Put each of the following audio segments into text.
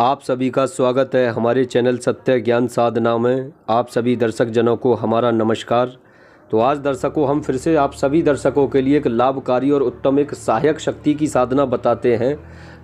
आप सभी का स्वागत है हमारे चैनल सत्य ज्ञान साधना में। आप सभी दर्शक जनों को हमारा नमस्कार। तो आज दर्शकों हम फिर से आप सभी दर्शकों के लिए एक लाभकारी और उत्तम एक सहायक शक्ति की साधना बताते हैं।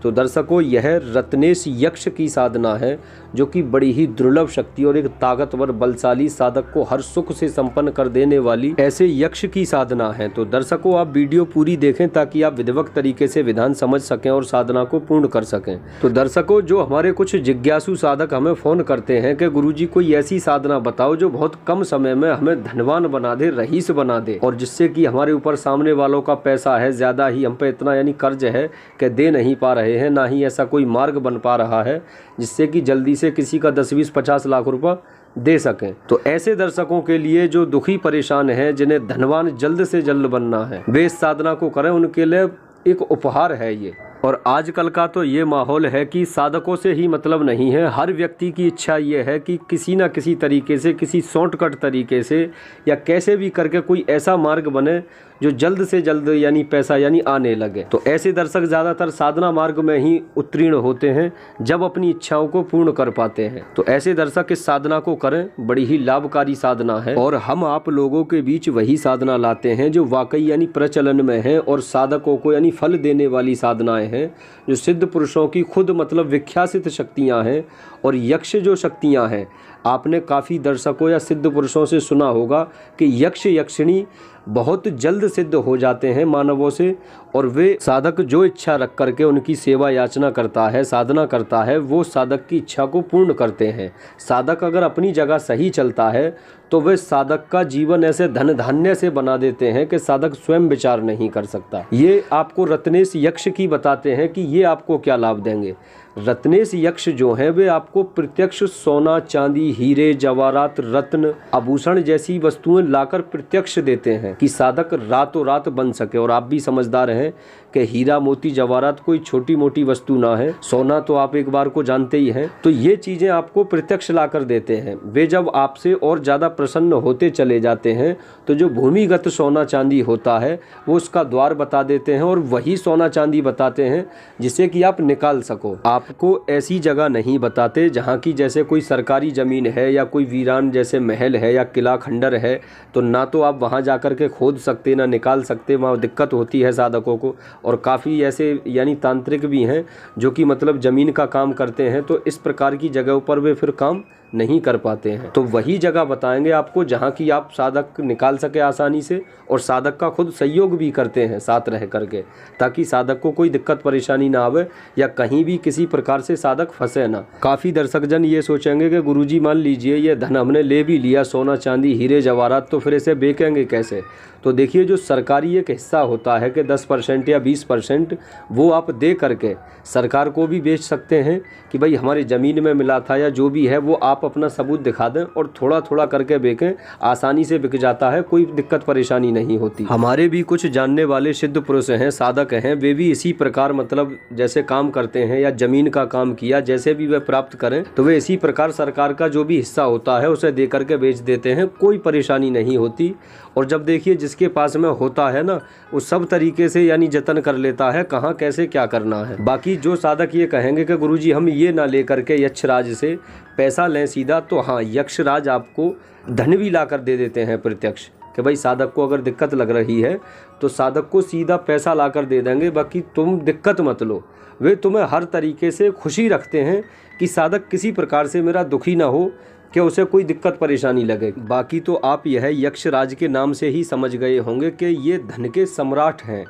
तो दर्शकों यह रत्नेश यक्ष की साधना है, जो कि बड़ी ही दुर्लभ शक्ति और एक ताकतवर बलशाली साधक को हर सुख से संपन्न कर देने वाली ऐसे यक्ष की साधना है। तो दर्शकों आप वीडियो पूरी देखें ताकि आप विधिवत तरीके से विधान समझ सकें और साधना को पूर्ण कर सकें। तो दर्शकों जो हमारे कुछ जिज्ञासु साधक हमें फ़ोन करते हैं कि गुरुजी कोई ऐसी साधना बताओ जो बहुत कम समय में हमें धनवान बना दे, रईस बना दे, और जिससे कि हमारे ऊपर सामने वालों का पैसा है ज़्यादा ही, हम पे इतना यानी कर्ज है कि दे नहीं पा रहे हैं, ना ही ऐसा कोई मार्ग बन पा रहा है जिससे कि जल्दी से किसी का 10, 20, 50 लाख रुपया दे सकें। तो ऐसे दर्शकों के लिए जो दुखी परेशान हैं, जिन्हें धनवान जल्द से जल्द बनना है, वे इस साधना को करें। उनके लिए एक उपहार है ये। और आजकल का तो ये माहौल है कि साधकों से ही मतलब नहीं है, हर व्यक्ति की इच्छा ये है कि किसी ना किसी तरीके से, किसी शॉर्टकट तरीके से या कैसे भी करके कोई ऐसा मार्ग बने जो जल्द से जल्द यानी पैसा यानी आने लगे। तो ऐसे दर्शक ज़्यादातर साधना मार्ग में ही उत्तीर्ण होते हैं जब अपनी इच्छाओं को पूर्ण कर पाते हैं। तो ऐसे दर्शक इस साधना को करें, बड़ी ही लाभकारी साधना है। और हम आप लोगों के बीच वही साधना लाते हैं जो वाकई यानी प्रचलन में है और साधकों को यानी फल देने वाली साधनाएं हैं, जो सिद्ध पुरुषों की खुद मतलब विख्यासित शक्तियां हैं। और यक्ष जो शक्तियां हैं, आपने काफ़ी दर्शकों या सिद्ध पुरुषों से सुना होगा कि यक्ष यक्षिणी बहुत जल्द सिद्ध हो जाते हैं मानवों से, और वे साधक जो इच्छा रख करके उनकी सेवा याचना करता है, साधना करता है, वो साधक की इच्छा को पूर्ण करते हैं। साधक अगर अपनी जगह सही चलता है तो वे साधक का जीवन ऐसे धन धान्य से बना देते हैं कि साधक स्वयं विचार नहीं कर सकता। ये आपको रत्नेश यक्ष की बताते हैं कि ये आपको क्या लाभ देंगे। रत्नेश यक्ष जो हैं वे आपको प्रत्यक्ष सोना, चांदी, हीरे, जवाहरात, रत्न, आभूषण जैसी वस्तुएं लाकर प्रत्यक्ष देते हैं कि साधक रातों रात बन सके। और आप भी समझदार हैं कि हीरा, मोती, जवाहरात कोई छोटी मोटी वस्तु ना है। सोना तो आप एक बार को जानते ही हैं। तो ये चीजें आपको प्रत्यक्ष लाकर देते हैं। वे जब आपसे और ज्यादा प्रसन्न होते चले जाते हैं तो जो भूमिगत सोना चांदी होता है वो उसका द्वार बता देते हैं, और वही सोना चांदी बताते हैं जिसे कि आप निकाल सको। आपको ऐसी जगह नहीं बताते जहाँ की जैसे कोई सरकारी ज़मीन है या कोई वीरान जैसे महल है या किला खंडर है, तो ना तो आप वहाँ जाकर के खोद सकते ना निकाल सकते, वहाँ दिक्कत होती है साधकों को। और काफ़ी ऐसे यानी तांत्रिक भी हैं जो कि मतलब ज़मीन का काम करते हैं, तो इस प्रकार की जगहों पर वे फिर काम नहीं कर पाते हैं। तो वही जगह बताएंगे आपको जहाँ की आप साधक निकाल सके आसानी से, और साधक का खुद सहयोग भी करते हैं साथ रह करके, ताकि साधक को कोई दिक्कत परेशानी ना आवे या कहीं भी किसी प्रकार से साधक फंसे ना। काफ़ी दर्शक जन ये सोचेंगे कि गुरुजी मान लीजिए ये धन हमने ले भी लिया, सोना चांदी हीरे जवाहरात, तो फिर इसे बेचेंगे कैसे। तो देखिए जो सरकारी एक हिस्सा होता है कि 10% या 20% वो आप दे करके सरकार को भी बेच सकते हैं कि भाई हमारी ज़मीन में मिला था, या जो भी है वो आप अपना सबूत दिखा दें और थोड़ा थोड़ा करके बेचें, आसानी से बिक जाता है, कोई दिक्कत परेशानी नहीं होती। हमारे भी कुछ जानने वाले सिद्ध पुरुष हैं, साधक हैं, वे भी इसी प्रकार मतलब जैसे काम करते हैं या ज़मीन का काम किया, जैसे भी वे प्राप्त करें तो वे इसी प्रकार सरकार का जो भी हिस्सा होता है उसे दे करके बेच देते हैं, कोई परेशानी नहीं होती। और जब देखिए जिसके पास में होता है ना, वो सब तरीके से यानी जतन कर लेता है कहाँ कैसे क्या करना है। बाकी जो साधक ये कहेंगे कि गुरुजी हम ये ना ले करके यक्षराज से पैसा लें सीधा, तो हाँ यक्षराज आपको धन भी ला कर दे देते हैं प्रत्यक्ष, कि भाई साधक को अगर दिक्कत लग रही है तो साधक को सीधा पैसा ला कर दे देंगे, बाकी तुम दिक्कत मत लो। वे तुम्हें हर तरीके से खुशी रखते हैं कि साधक किसी प्रकार से मेरा दुखी ना हो, कि उसे कोई दिक्कत परेशानी लगे। बाकी तो आप यह यक्षराज के नाम से ही समझ गए होंगे कि ये धन के सम्राट हैं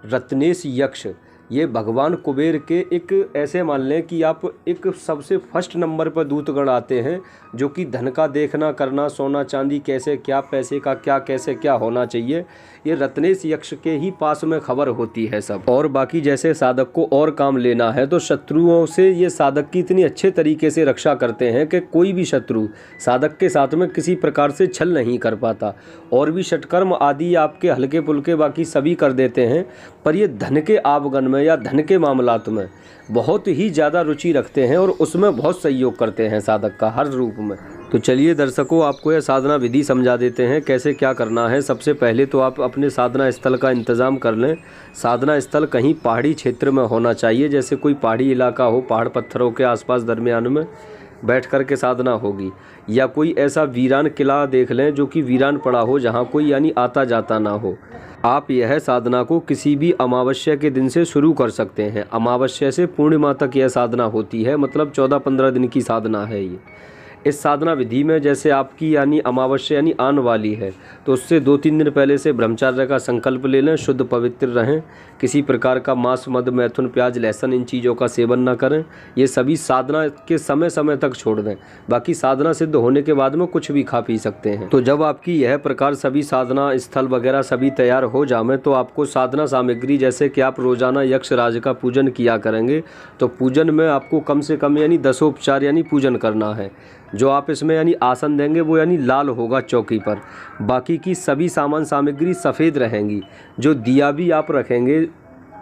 रत्नेश यक्ष। ये भगवान कुबेर के एक ऐसे मान लें कि आप एक सबसे फर्स्ट नंबर पर दूतगण आते हैं, जो कि धन का देखना करना, सोना चांदी कैसे क्या, पैसे का क्या कैसे क्या होना चाहिए, ये रत्नेश यक्ष के ही पास में खबर होती है सब। और बाकी जैसे साधक को और काम लेना है तो शत्रुओं से ये साधक की इतनी अच्छे तरीके से रक्षा करते हैं कि कोई भी शत्रु साधक के साथ में किसी प्रकार से छल नहीं कर पाता। और भी षटकर्म आदि आपके हल्के पुल्के बाकी सभी कर देते हैं, पर ये धन के आवगन में या धन के मामलात में बहुत ही ज़्यादा रुचि रखते हैं और उसमें बहुत सहयोग करते हैं साधक का हर रूप में। तो चलिए दर्शकों, आपको यह साधना विधि समझा देते हैं कैसे क्या करना है। सबसे पहले तो आप अपने साधना स्थल का इंतज़ाम कर लें। साधना स्थल कहीं पहाड़ी क्षेत्र में होना चाहिए, जैसे कोई पहाड़ी इलाका हो, पहाड़ पत्थरों के आसपास दरमियान में बैठ कर के साधना होगी। या कोई ऐसा वीरान किला देख लें जो कि वीरान पड़ा हो, जहाँ कोई यानी आता जाता ना हो। आप यह साधना को किसी भी अमावस्या के दिन से शुरू कर सकते हैं। अमावस्या से पूर्णिमा तक यह साधना होती है, मतलब 14-15 दिन की साधना है ये। इस साधना विधि में जैसे आपकी यानी अमावस्या यानी आने वाली है, तो उससे 2-3 दिन पहले से ब्रह्मचर्य का संकल्प ले लें, शुद्ध पवित्र रहें, किसी प्रकार का मांस, मद, मैथुन, प्याज, लहसुन इन चीज़ों का सेवन ना करें। ये सभी साधना के समय समय तक छोड़ दें। बाकी साधना सिद्ध होने के बाद में कुछ भी खा पी सकते हैं। तो जब आपकी यह प्रकार सभी साधना स्थल वगैरह सभी तैयार हो जाए, तो आपको साधना सामग्री, जैसे कि आप रोजाना यक्षराज का पूजन किया करेंगे, तो पूजन में आपको कम से कम यानी 10 उपचार यानी पूजन करना है। जो आप इसमें यानी आसन देंगे वो यानी लाल होगा चौकी पर। बाकी की सभी सामान सामग्री सफ़ेद रहेंगी। जो दिया भी आप रखेंगे,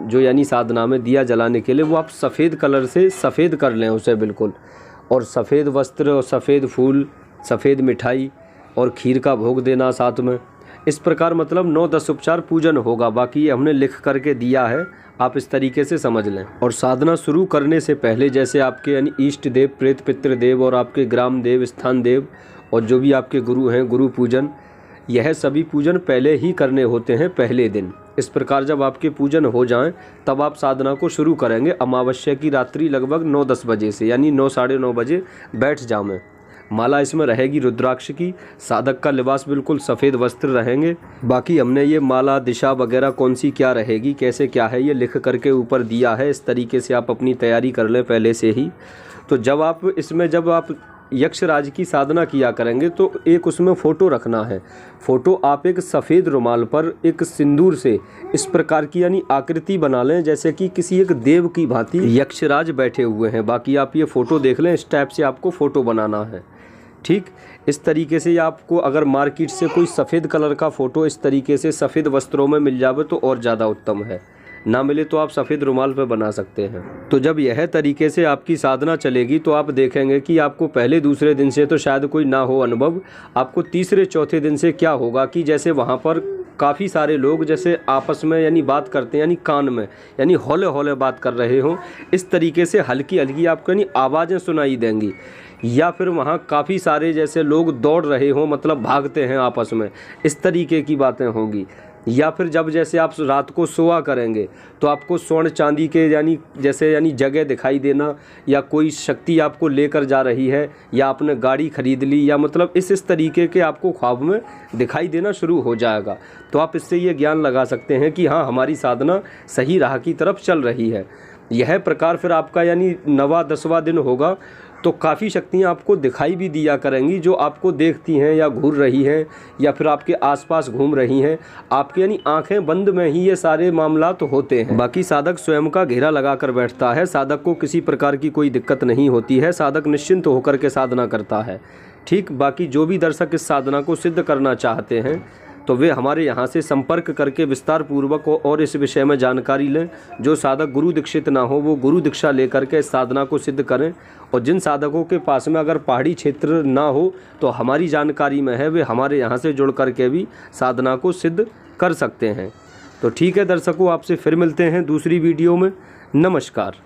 जो यानी साधना में दिया जलाने के लिए, वो आप सफ़ेद कलर से सफ़ेद कर लें उसे बिल्कुल। और सफ़ेद वस्त्र और सफ़ेद फूल, सफ़ेद मिठाई और खीर का भोग देना साथ में। इस प्रकार मतलब 9-10 उपचार पूजन होगा। बाकी ये हमने लिख करके दिया है, आप इस तरीके से समझ लें। और साधना शुरू करने से पहले जैसे आपके यानी इष्ट देव, प्रेत पितृ देव और आपके ग्राम देव, स्थान देव और जो भी आपके गुरु हैं, गुरु पूजन, यह सभी पूजन पहले ही करने होते हैं पहले दिन। इस प्रकार जब आपके पूजन हो जाएं, तब आप साधना को शुरू करेंगे। अमावस्या की रात्रि लगभग 9-10 बजे से, यानी 9-9:30 बजे बैठ जाएं। माला इसमें रहेगी रुद्राक्ष की। साधक का लिबास बिल्कुल सफ़ेद वस्त्र रहेंगे। बाकी हमने ये माला दिशा वगैरह कौन सी क्या रहेगी, कैसे क्या है, ये लिख करके ऊपर दिया है। इस तरीके से आप अपनी तैयारी कर लें पहले से ही। तो जब आप यक्षराज की साधना किया करेंगे, तो एक उसमें फ़ोटो रखना है। फ़ोटो आप एक सफ़ेद रुमाल पर एक सिंदूर से इस प्रकार की यानी आकृति बना लें, जैसे कि किसी एक देव की भांति यक्षराज बैठे हुए हैं। बाकी आप ये फ़ोटो देख लें, इस टाइप से आपको फ़ोटो बनाना है। ठीक इस तरीके से आपको अगर मार्केट से कोई सफ़ेद कलर का फ़ोटो इस तरीके से सफ़ेद वस्त्रों में मिल जावे तो और ज़्यादा उत्तम है। ना मिले तो आप सफ़ेद रुमाल पे बना सकते हैं। तो जब यह तरीके से आपकी साधना चलेगी, तो आप देखेंगे कि आपको पहले दूसरे दिन से तो शायद कोई ना हो अनुभव, आपको तीसरे चौथे दिन से क्या होगा कि जैसे वहाँ पर काफ़ी सारे लोग जैसे आपस में यानी बात करते हैं, यानी कान में यानी हौले हौले बात कर रहे हों, इस तरीके से हल्की हल्की आपको यानी आवाज़ें सुनाई देंगी। या फिर वहाँ काफ़ी सारे जैसे लोग दौड़ रहे हों, मतलब भागते हैं आपस में, इस तरीके की बातें होंगी। या फिर जब जैसे आप रात को सोआ करेंगे, तो आपको स्वर्ण चांदी के यानी जगह दिखाई देना, या कोई शक्ति आपको लेकर जा रही है, या आपने गाड़ी खरीद ली, या मतलब इस तरीके के आपको ख्वाब में दिखाई देना शुरू हो जाएगा। तो आप इससे ये ज्ञान लगा सकते हैं कि हाँ, हमारी साधना सही राह की तरफ चल रही है। यह प्रकार फिर आपका यानी 9वां-10वां दिन होगा, तो काफ़ी शक्तियाँ आपको दिखाई भी दिया करेंगी, जो आपको देखती हैं या घूर रही हैं या फिर आपके आसपास घूम रही हैं। आपके यानी आंखें बंद में ही ये सारे मामला तो होते हैं। बाकी साधक स्वयं का घेरा लगा कर बैठता है। साधक को किसी प्रकार की कोई दिक्कत नहीं होती है। साधक निश्चिंत होकर के साधना करता है। ठीक, बाकी जो भी दर्शक इस साधना को सिद्ध करना चाहते हैं, तो वे हमारे यहाँ से संपर्क करके विस्तार पूर्वक और इस विषय में जानकारी लें। जो साधक गुरु दीक्षित ना हो, वो गुरु दीक्षा लेकर के इस साधना को सिद्ध करें। और जिन साधकों के पास में अगर पहाड़ी क्षेत्र ना हो, तो हमारी जानकारी में है, वे हमारे यहाँ से जुड़ करके भी साधना को सिद्ध कर सकते हैं। तो ठीक है दर्शकों, आपसे फिर मिलते हैं दूसरी वीडियो में। नमस्कार।